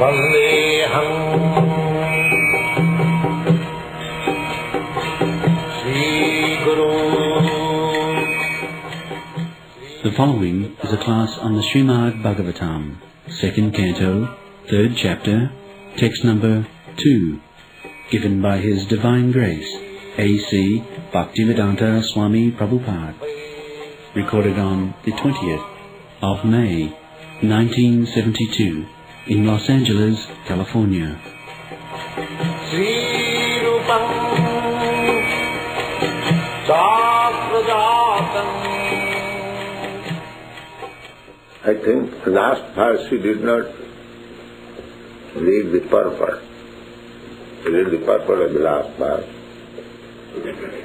The following is a class on the Srimad Bhagavatam, 2nd Canto, 3rd Chapter, text number 2, given by His Divine Grace, A.C. Bhaktivedanta Swami Prabhupada, recorded on the 20th of May, 1972, in Los Angeles, California. I think last verse we did not read the purport. We read the purport of the last verse.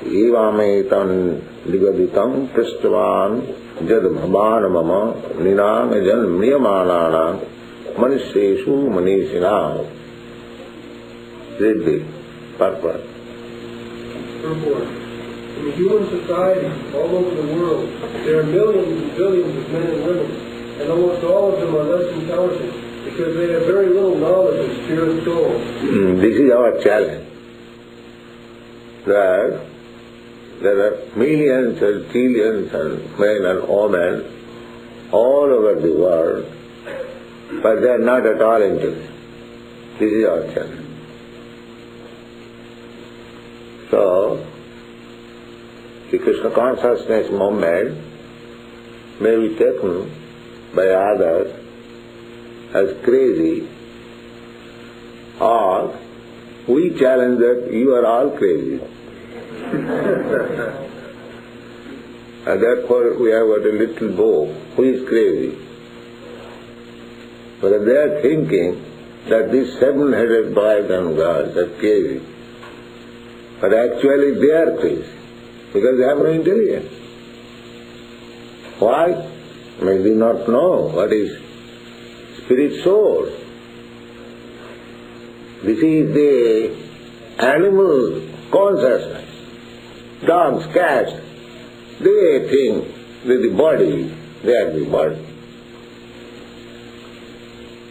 Evametam digaditam kristavan jad bhavan mama ninang jan niyamanana manisheshu manishina. Read the purport. In the human society all over the world, there are millions and billions of men and women, and almost all of them are less intelligent because they have very little knowledge of spirit soul. This is our challenge. That there are millions and trillions and men and women all over the world, but they are not at all intelligent. This is our challenge. So, the Krishna consciousness movement may be taken by others as crazy, or we challenge that you are all crazy. And therefore we have got a little boy who is crazy. But they are thinking that these 700 boys and girls are crazy. But actually they are crazy, because they have no intelligence. Why? They do not know what is spirit soul. This is the animal consciousness. Dogs, cats, they think that the body, they are the body.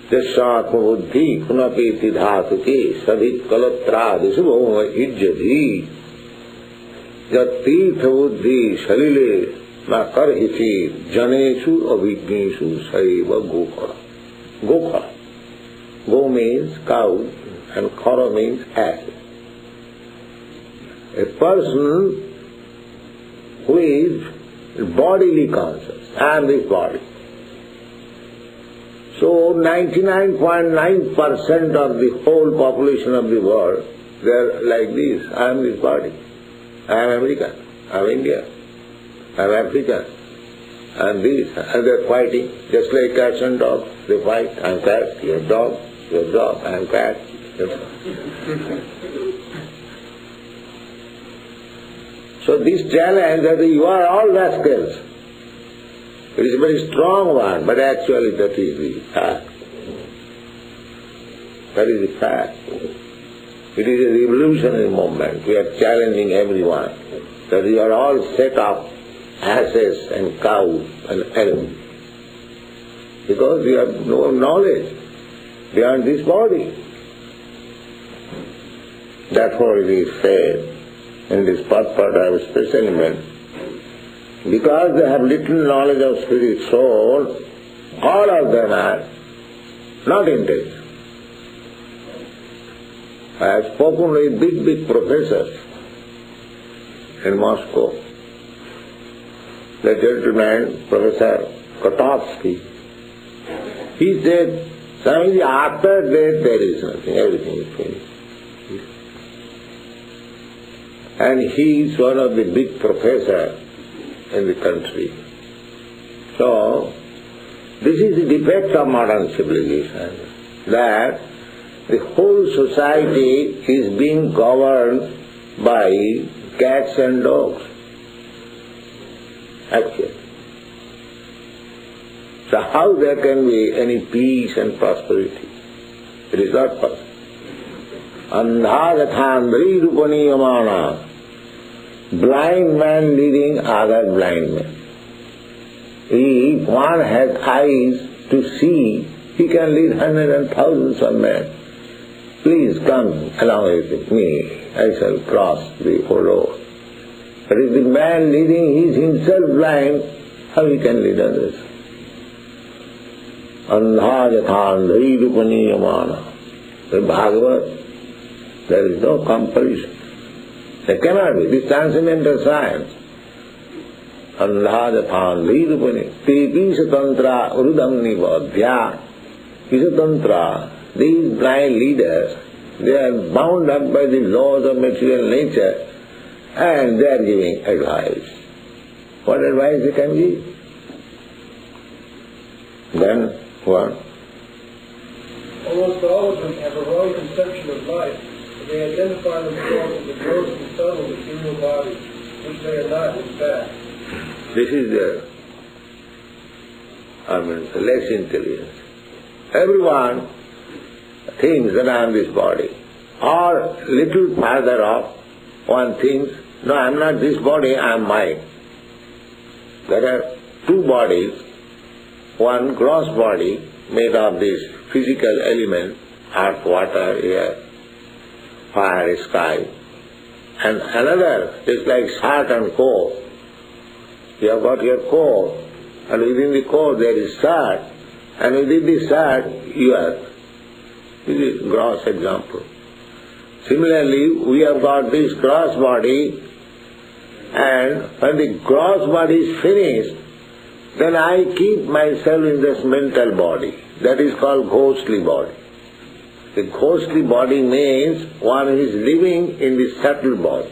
Jasyatma buddhi kunapeti dhatuke sadhit kalatradisu bhoma ijjadhi jat tirtha buddhi shalile na karhiti janeshu avijneshu saiva gokara. Gokara. Go means cow and kara means ass. A person who is bodily conscious, I am this body. So 99.9% of the whole population of the world, they are like this. I am this body. I am American. I am India. I am African. I am this. And they are fighting, just like cats and dogs. They fight. I am cat. You are dog. You are dog. I am cat. So this challenge that you are all rascals, it is a very strong one, but actually that is the fact. That is the fact. It is a revolutionary movement. We are challenging everyone that you are all set up asses and cows and animals, because you have no knowledge beyond this body. Therefore it is said in this purport I have specially meant, because they have little knowledge of spirit soul, all of them are not intelligent. I have spoken with big professors in Moscow. The gentleman, Professor Kotovsky, he said, Swamiji, after death there is nothing, everything is finished. And he is one of the big professors in the country. So, this is the defect of modern civilization, that the whole society is being governed by cats and dogs, actually. So how there can be any peace and prosperity? It is not possible. Andhagathandri rupaniyamana, blind man leading other blind men. If one has eyes to see, He can lead hundreds and thousands of men. Please come along with me, I shall cross the road. But if the man leading is himself blind, how he can lead others? Andha yathan dhairupaniyamana. The Bhagavad, there is no compulsion. There cannot be. This transcendental science. Andha yathan dhairupaniyamana. Tepi satantra urudam nivadhya. Isatantra. These blind leaders, they are bound up by the laws of material nature and they are giving advice. What advice they can give? Then what? Almost all of them have a wrong conception of life. They identify themselves as the gross and subtle material bodies, which they are not in fact. This is the less intelligence. Everyone thinks that I am this body. Or little farther off, one thinks, no, I am not this body, I am mind. There are two bodies, one gross body made of this physical element, earth, water, air, fire, sky, and another is like heart and core. You have got your core, and within the core there is heart, and within this heart you are. This is a gross example. Similarly, we have got this gross body, and when the gross body is finished, then I keep myself in this mental body. That is called ghostly body. The ghostly body means one who is living in the subtle body.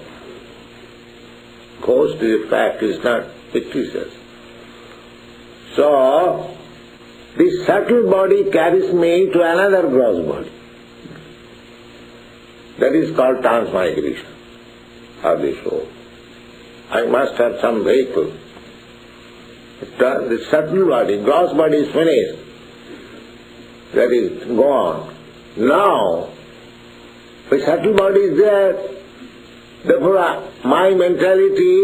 Ghost is a fact, is not fictitious. So, this subtle body carries me to another gross body. That is called transmigration of the soul. I must have some vehicle. The subtle body, gross body is finished. That is gone. Now, the subtle body is there. Therefore, my mentality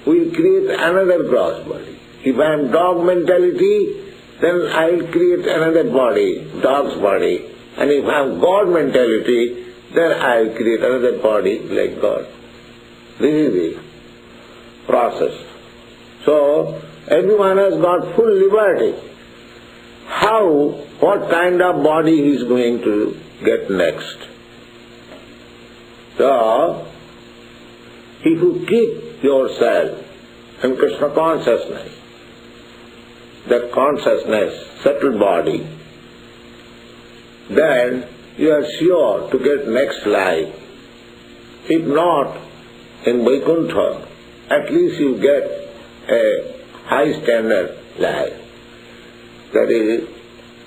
will create another gross body. If I am dog mentality, then I will create another body, dog's body. And if I am God mentality, then I will create another body like God. This is the process. So, everyone has got full liberty. How, what kind of body he is going to get next? So, if you keep yourself in Krishna consciousness, that consciousness, subtle body, then you are sure to get next life. If not in Vaikuntha, at least you get a high standard life. That is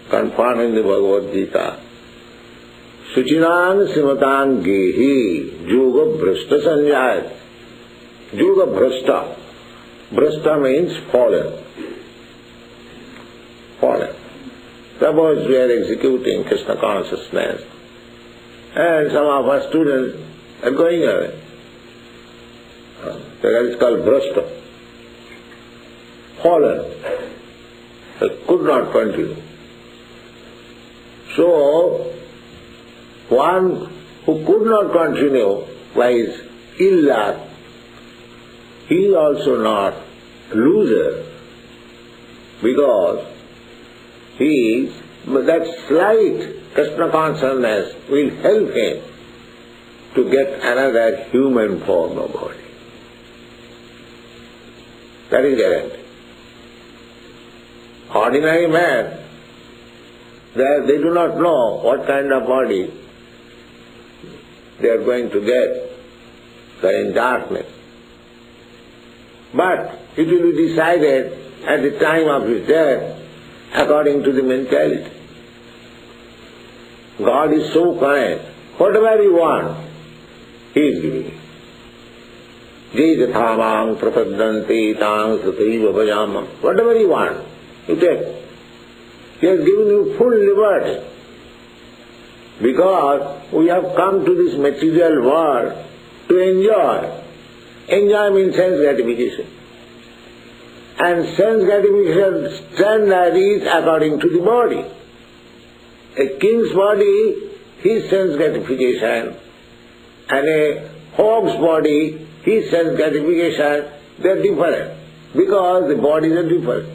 confirmed in the Bhagavad Gita. Suchinang simatang gehi yoga bhrashta sanjayat. Yoga bhrashta. Bhrashta means fallen. Fallen. Suppose we are executing Krishna consciousness and some of our students are going away. That is called bhrashta. Fallen. They could not continue. So, one who could not continue by his ill luck, he is also not loser, because that slight Krishna consciousness will help him to get another human form of body. That is guaranteed. Ordinary man, they do not know what kind of body they are going to get. They are in darkness. But it will be decided at the time of his death according to the mentality. God is so kind. Whatever you want, He is giving you. Jayathamang prapaddanti tang sataiva bhajamam. Whatever you want, you take. He has given you full liberty. Because we have come to this material world to enjoy. Enjoy means sense gratification. And sense gratification standard is according to the body. A king's body, his sense gratification, and a hog's body, his sense gratification, they are different, because the bodies are different.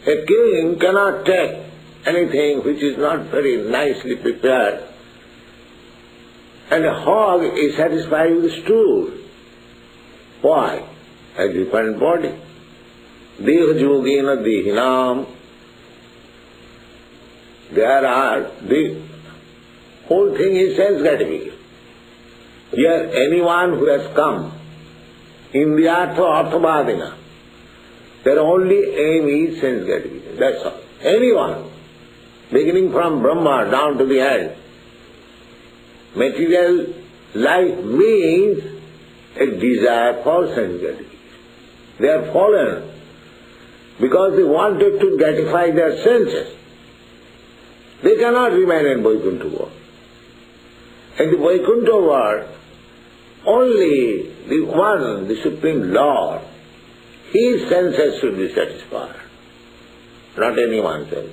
A king cannot take anything which is not very nicely prepared, and a hog is satisfied with stool. Why? A different body. Deha yogena dehinam. The whole thing is sense gratification. Here, anyone who has come in the artha arthavadina, their only aim is sense gratification. That's all. Anyone, beginning from Brahma down to the end. Material life means a desire for sense gratification. They are fallen because they wanted to gratify their senses. They cannot remain in Vaikuntha world. In the Vaikuntha world, only the one, the Supreme Lord, his senses should be satisfied, not anyone's else.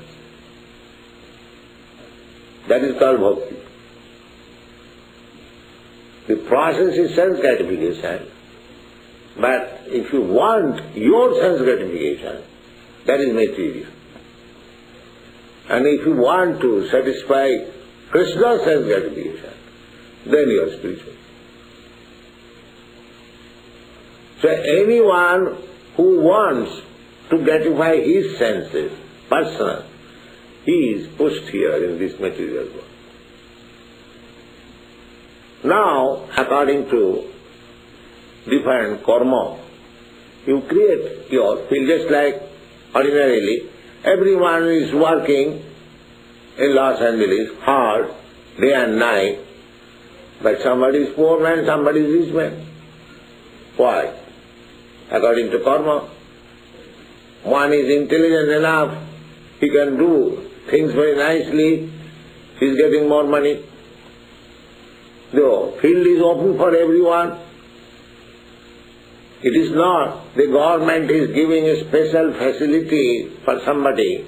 That is called bhakti. The process is sense gratification, but if you want your sense gratification, that is material. And if you want to satisfy Krishna's sense gratification, then you are spiritual. So anyone who wants to gratify his senses, personal, he is pushed here in this material world. Now, according to different karma, you create your field just like ordinarily. Everyone is working in Los Angeles hard, day and night, but somebody is poor man, somebody is rich man. Why? According to karma. One is intelligent enough, he can do things very nicely, he is getting more money. The field is open for everyone. It is not the government is giving a special facility for somebody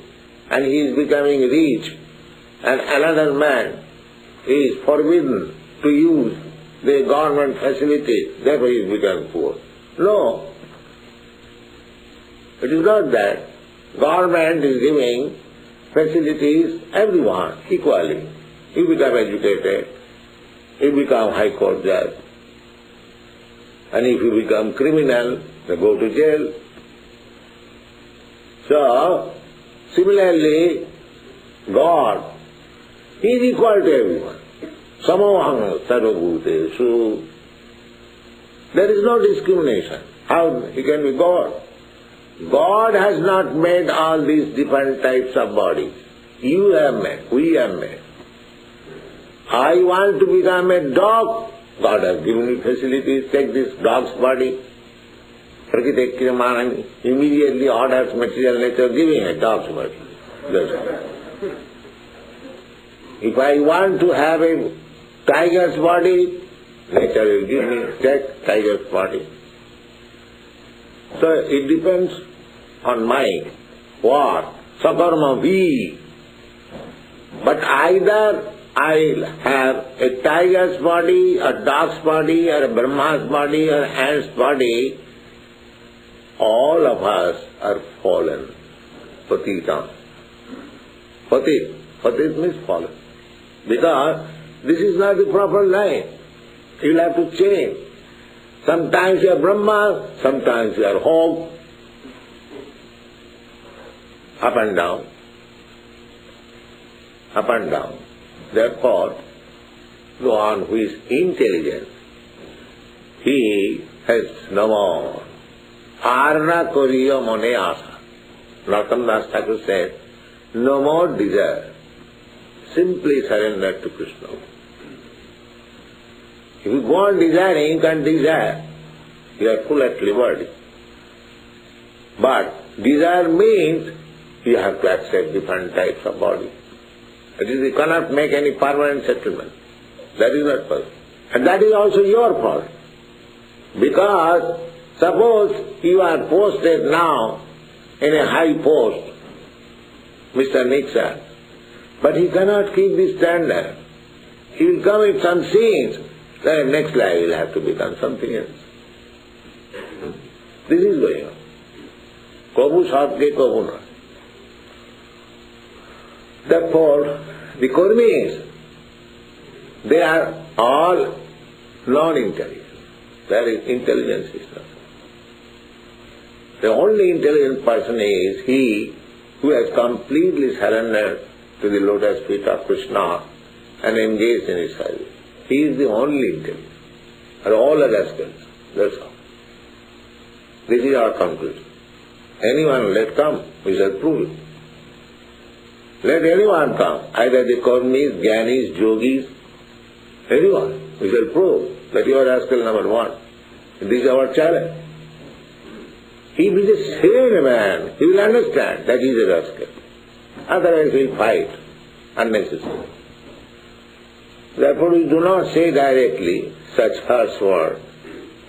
and he is becoming rich and another man is forbidden to use the government facility, therefore he is becoming poor. No. It is not that. Government is giving facilities everyone equally. You become educated, you become high court judge. And if you become criminal, they go to jail. So, similarly, God, He is equal to everyone. Samohang sarvabhuteshu. There is no discrimination. How He can be God? God has not made all these different types of bodies. You have made, we have made. I want to become a dog. God has given me facilities, take this dog's body. Prakriti Kriyamanami immediately orders material nature giving a dog's body. That's all. If I want to have a tiger's body, nature will give me, take tiger's body. So it depends on my what? Sakarma vi. But either I'll have a tiger's body, a dog's body, or a Brahma's body, or an ant's body. All of us are fallen. Patitam. Patit means fallen. Because this is not the proper line. You'll have to change. Sometimes you are Brahma, sometimes you are hog. Up and down. Up and down. Therefore, the one who is intelligent, he has no more. Arna koriya mone asa. Narottam Das Thakur said, no more desire. Simply surrender to Krishna. If you go on desiring, you can't desire. You are full at liberty. But desire means you have to accept different types of body. That is, you cannot make any permanent settlement. That is not possible. And that is also your fault. Because suppose you are posted now in a high post, Mr. Nixon, But he cannot keep this standard. He will come with some sins, then next life he will have to become something else. This is going on. Kabu satke kabu na. Therefore, the Kurmis, they are all non-intelligent. Their intelligence is not. The only intelligent person is he who has completely surrendered to the lotus feet of Krishna and engaged in his service. He is the only intelligent. And all are rascals. That's all. This is our conclusion. Anyone let come, we shall prove it. Let anyone come, either the Kurmis, Jnanis, Yogis, anyone, we shall prove that you are rascal number one. This is our challenge. If he is a sane man, he will understand that he is a rascal. Otherwise he will fight unnecessarily. Therefore we do not say directly such harsh words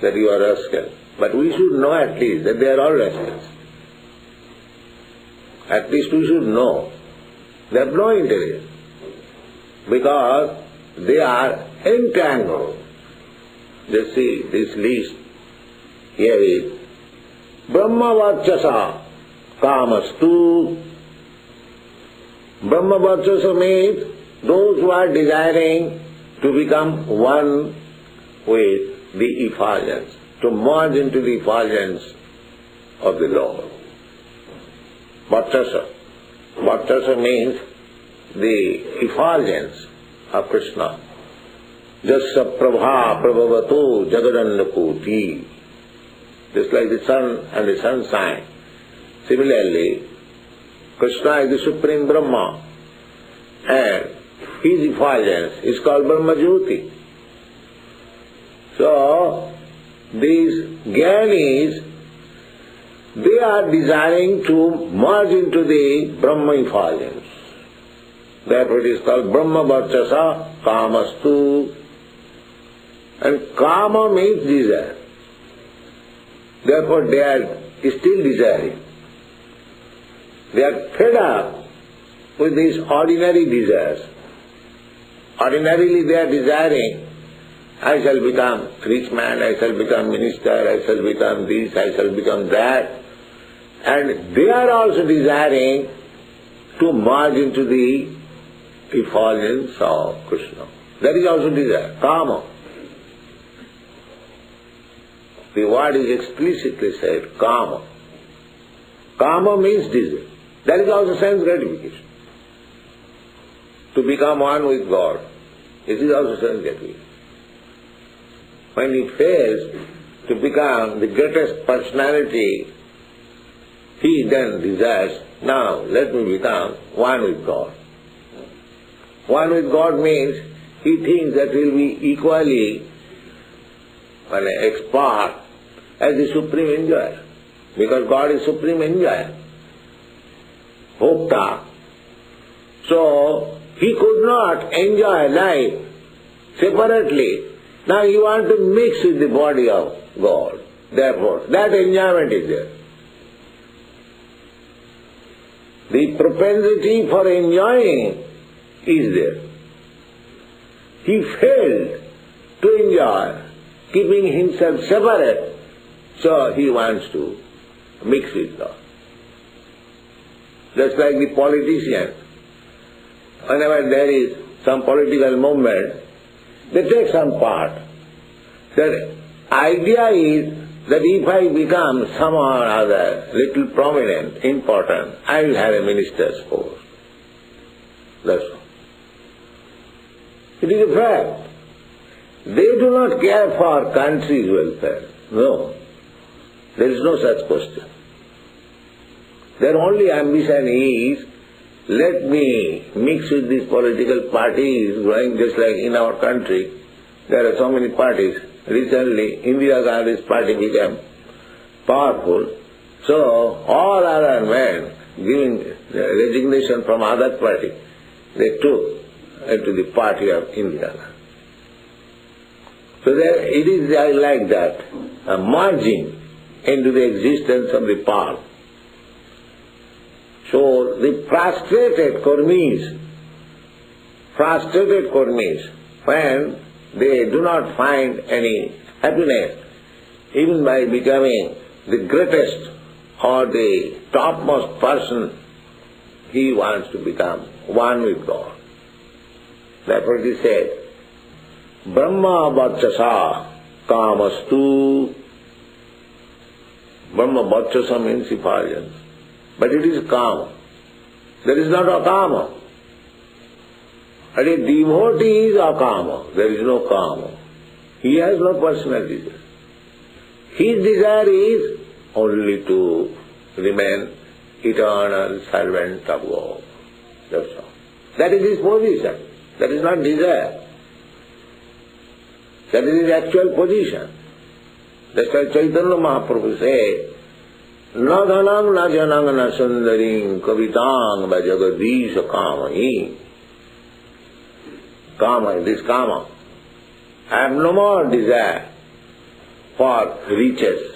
that you are rascal. But we should know at least that they are all rascals. At least we should know. They have no intelligence. Because they are entangled. Just see this list. Here is brahmajyoti kamastu. Brahmajyoti means those who are desiring to become one with the effulgence, to merge into the effulgence of the Lord. Bhattasa means the effulgence of Krishna. Jassa prabha prabhavato jagadannakoti. Just like the sun and the sunshine. Similarly, Krishna is the supreme Brahma and his effulgence is called brahmajyoti. So, these Jnanis, they are desiring to merge into the Brahma effulgence. Therefore it is called brahmajyoti kamastu. And kama means desire. Therefore they are still desiring. They are fed up with these ordinary desires. Ordinarily they are desiring, I shall become rich man, I shall become minister, I shall become this, I shall become that. And they are also desiring to merge into the effulgence of Krishna. That is also desire, kama. The word is explicitly said, kama. Kama means desire. That is also sense gratification. To become one with God, it is also sense gratification. When he fails to become the greatest personality, he then desires, now let me become one with God. One with God means he thinks that he will be equally expert as the supreme enjoyer. Because God is supreme enjoyer. Bhokta. So, he could not enjoy life separately. Now he wants to mix with the body of God. Therefore, that enjoyment is there. The propensity for enjoying is there. He failed to enjoy, keeping himself separate, so he wants to mix with God. Just like the politician, whenever there is some political movement, they take some part. The idea is that if I become somehow or other little prominent, important, I will have a minister's post. That's all. It is a fact. They do not care for country's welfare. No. There is no such question. Their only ambition is, let me mix with these political parties growing just like in our country. There are so many parties. Recently, Indra Gandhi's party became powerful. So, all other men giving resignation from other party, they took into the party of Indra. So it is like that, merging into the existence of the power. So the prostrated Kurmis, frustrated karmis, when they do not find any happiness, even by becoming the greatest or the topmost person, he wants to become one with God. Therefore it is said, Brahma Vachasa Kamastu. Brahma Vachasa means effulgence. But it is kama. There is not a kama. And a devotee is a kama. There is no kama. He has no personal desire. His desire is only to remain eternal servant of God. That's all. That is his position. That is not desire. That is his actual position. That's why Chaitanya Mahaprabhu said, Na dhanam na janang na sundaring kavitang bhajagadisha kamahi. Kama, this kama. I have no more desire for riches.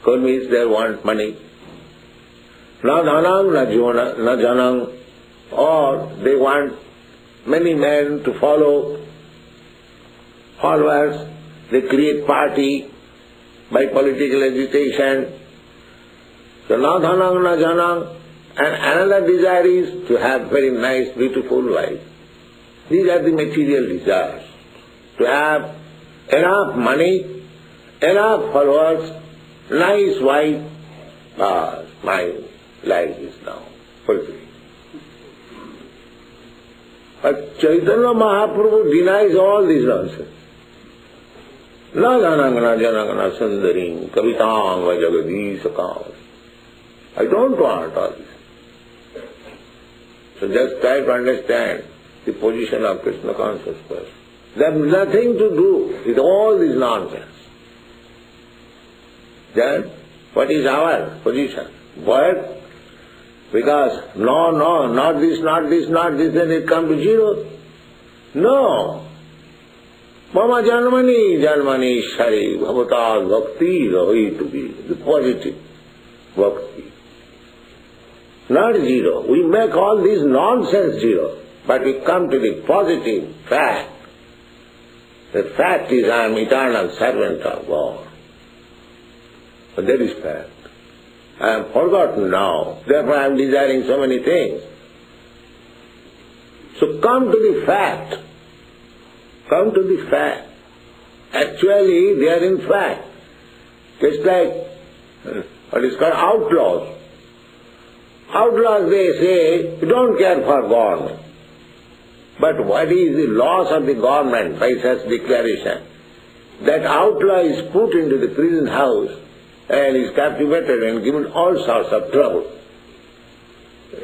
Karmis, they want money. Na dhanam na janang, or they want many men to follow, followers. They create party by political agitation. So na dhanang na janang, and another desire is to have very nice, beautiful wife. These are the material desires. To have enough money, enough followers, nice wife, my life is now fulfilled. But Chaitanya Mahaprabhu denies all this nonsense. Na janang na sundaring kavitang vajagadisha kamahi. I don't want all this. So just try to understand the position of Krishna conscious person. They have nothing to do with all this nonsense. Then, what is our position? What? Because no, not this, then it comes to zero. No. Mama janmani shari bhavata bhakti rahi to be the positive bhakti. Not zero. We make all this nonsense zero, but we come to the positive fact. The fact is I am eternal servant of God. But that is fact. I am forgotten now, therefore I am desiring so many things. So come to the fact. Come to the fact. Actually, they are in fact. Just like what is called outlaws. Outlaws, they say, you don't care for government. But what is the loss of the government by such declaration? That outlaw is put into the prison house and is captivated and given all sorts of trouble.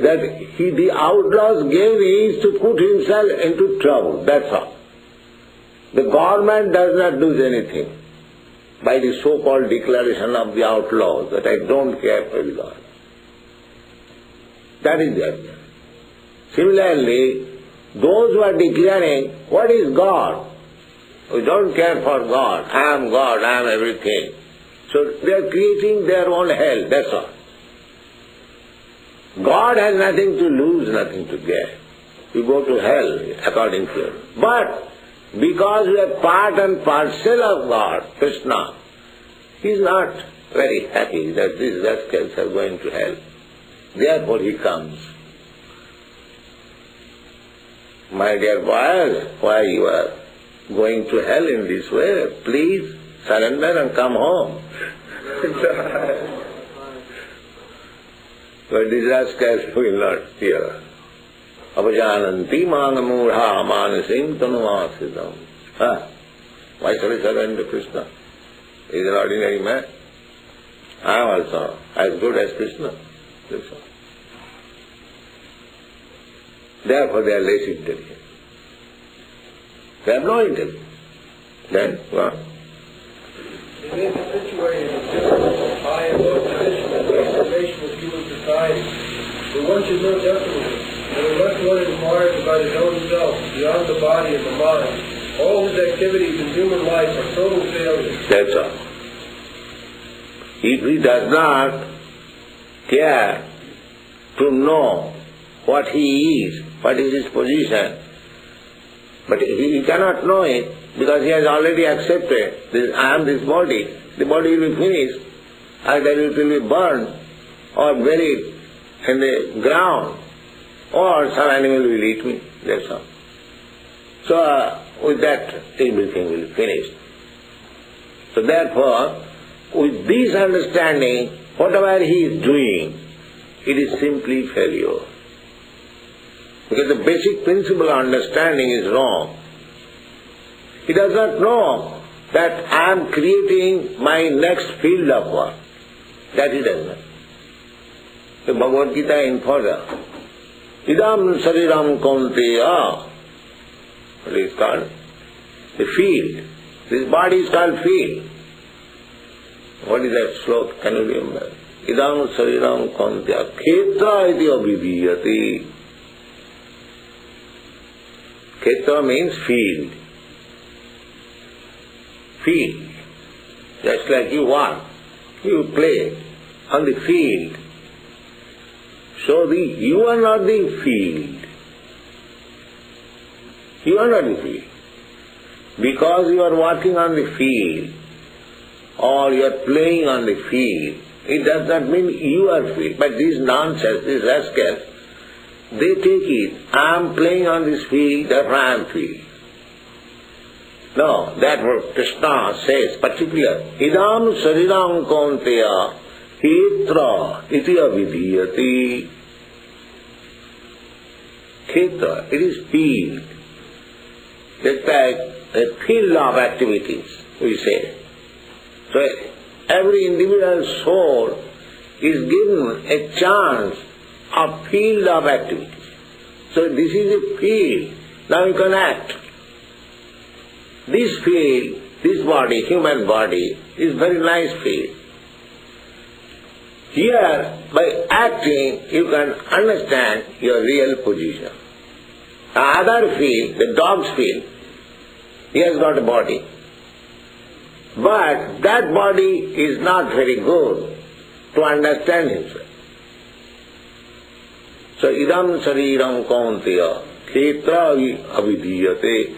That the outlaw's gain is to put himself into trouble, that's all. The government does not do anything by the so-called declaration of the outlaws that I don't care for the government. That is the idea. Similarly, those who are declaring, what is God? We don't care for God. I am God, I am everything. So they are creating their own hell, that's all. God has nothing to lose, nothing to gain. You go to hell according to him. But because we are part and parcel of God, Krishna, he is not very happy that these rascals are going to hell. Therefore he comes. My dear boys, why you are going to hell in this way? Please surrender and come home. But these rascals will not hear. Apajananti manamudha manasim tanuvasitam. Why shall I surrender to Krishna? He is an ordinary man. I am also as good as Krishna. That's all. Therefore they are less intelligent. They have no intelligence. Then, what? They may be situated in different high and low position in the information of human society. But one should know definitely that unless one inquires about his own self, beyond the body and the mind, all his activities in human life are total failures. That's all. If he does not care to know what he is, what is his position, But he cannot know it because he has already accepted this, I am this body. The body will be finished, either it will be burned or buried in the ground, or some animal will eat me, that's all. So with that everything will be finished. So therefore, with this understanding, whatever he is doing, it is simply failure. Because the basic principle of understanding is wrong. He does not know that I am creating my next field of work. That he does not. The Bhagavad Gita in further. Idam sariram kaunteya. What is it called? The field. This body is called field. What is that sloka? Can you remember? Idam sariram kaunteya. Khetra iti abhidhiyati. Khetra means field. Field. Just like you walk, you play on the field. So you are not the field. You are not the field. Because you are walking on the field or you are playing on the field, it does not mean you are field. But these nonsense, these rascals, they take it, I am playing on this field, therefore I am field. No, that what Krishna says, particular, idam sariram kaunteya khetra iti avidhiyati. Khetra, it is field. It's like a field of activities, we say. So every individual soul is given a chance of field of activities. So this is a field. Now you can act. This field, this body, human body, is very nice field. Here, by acting, you can understand your real position. The other field, the dog's field, he has got a body. But that body is not very good to understand himself. So, idam sariram kaunteya, khetra avidhiyate.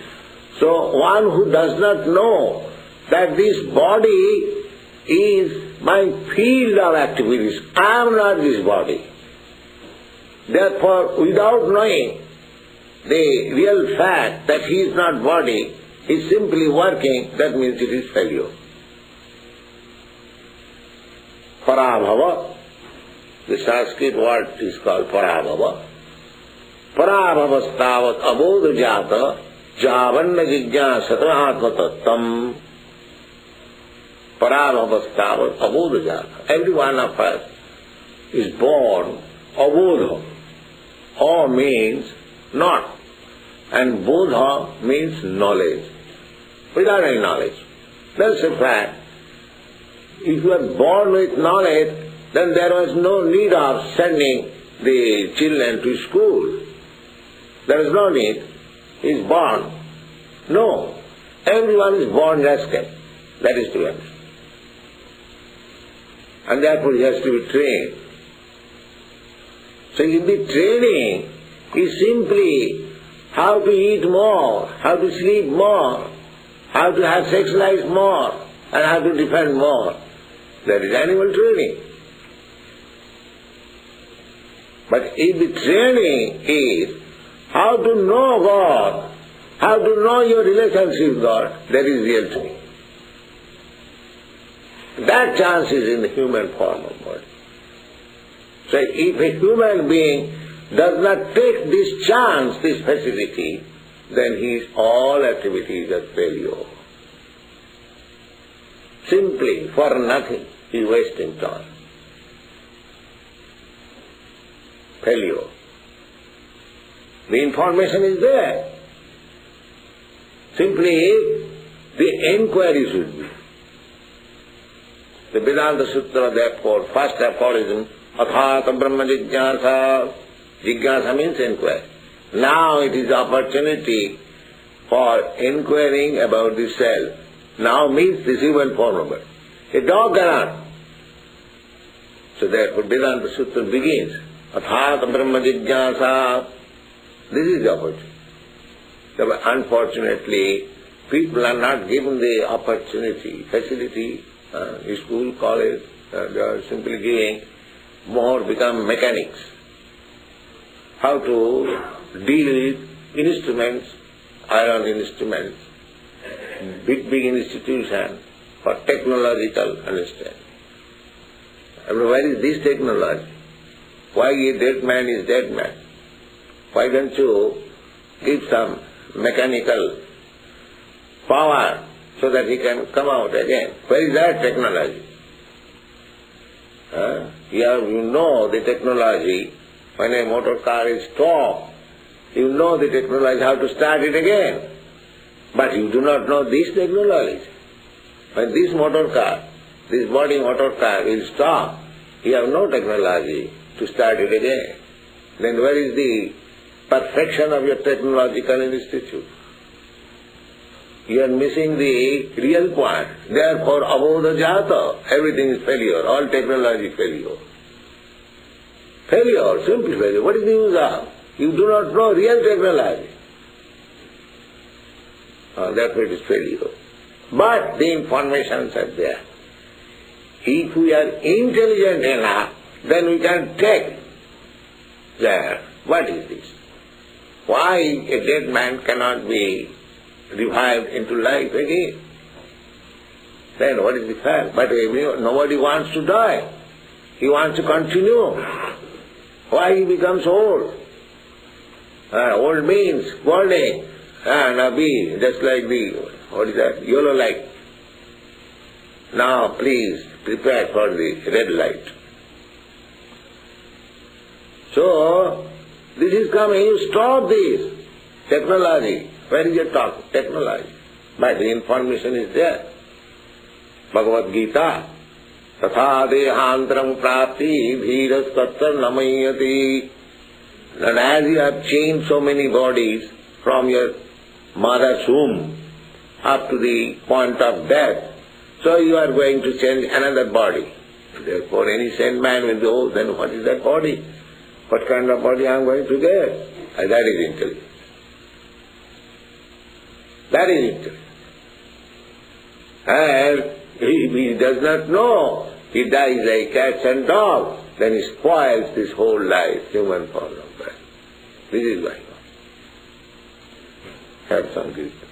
So, one who does not know that this body is my field of activities, I am not this body. Therefore, without knowing the real fact that he is not body, he is simply working, that means it is failure. Parabhava. The Sanskrit word is called parabhava. Parabhavastavat abodhajata javanna jijñāsata atmatattam. Parabhavastavat abodhajata. Every one of us is born abodha. A means not, and bodha means knowledge. Without any knowledge. That's a fact. If you are born with knowledge, then there was no need of sending the children to school. There is no need. He is born. No. Everyone is born rascal. That is to be understood. And therefore he has to be trained. So in the training is simply how to eat more, how to sleep more, how to have sex life more, and how to defend more. That is animal training. But if the training is how to know God, how to know your relationship with God, that is real training. That chance is in the human form of body. So if a human being does not take this chance, this facility, then his all activities are failure. Simply for nothing, he is wasting time. Failure. The information is there. Simply the inquiry should be. The Vedanta Sutra, therefore, first aphorism, athāta brahma jijñāsa. Jijñāsa means inquiry. Now it is opportunity for inquiring about the self. Now means this human form of it. A dog cannot. So therefore Vedanta Sutra begins. Athāta brahma jijñāsa. This is the opportunity. Unfortunately, people are not given the opportunity, facility, school, college, they are simply giving more become mechanics. How to deal with instruments, iron instruments, big institutions for technological understanding. Where is this technology? Why a dead man is dead man? Why don't you give some mechanical power so that he can come out again? Where is that technology? You know the technology. When a motor car is stopped, you know the technology how to start it again. But you do not know this technology. When this motor car, this body motor car will stop, you have no technology to start it again. Then where is the perfection of your technological institute? You are missing the real point. Therefore, abodha jata, everything is failure, all technology failure. Failure, simple failure. What is the use of? You do not know real technology. Therefore it is failure. But the informations are there. If we are intelligent enough, then we can take there. What is this? Why a dead man cannot be revived into life again? Then what is the fact? But nobody wants to die. He wants to continue. Why he becomes old? Old means balding. Now be just like the, what is that, yellow light. Now please prepare for the red light. So, this is coming, you stop this. Technology. Where is your talk? Technology. But the information is there. Bhagavad Gita. Tatha dehantaram prapti bhiras tattar namayati. And as you have changed so many bodies from your mother's womb up to the point of death, so you are going to change another body. Therefore any sane man will be, oh, then what is that body? What kind of body I am going to get? That is intelligence. That is intelligence. And if he does not know, he dies like cats and dogs, then he spoils this whole life, human form of life. This is going on. Have some Gita.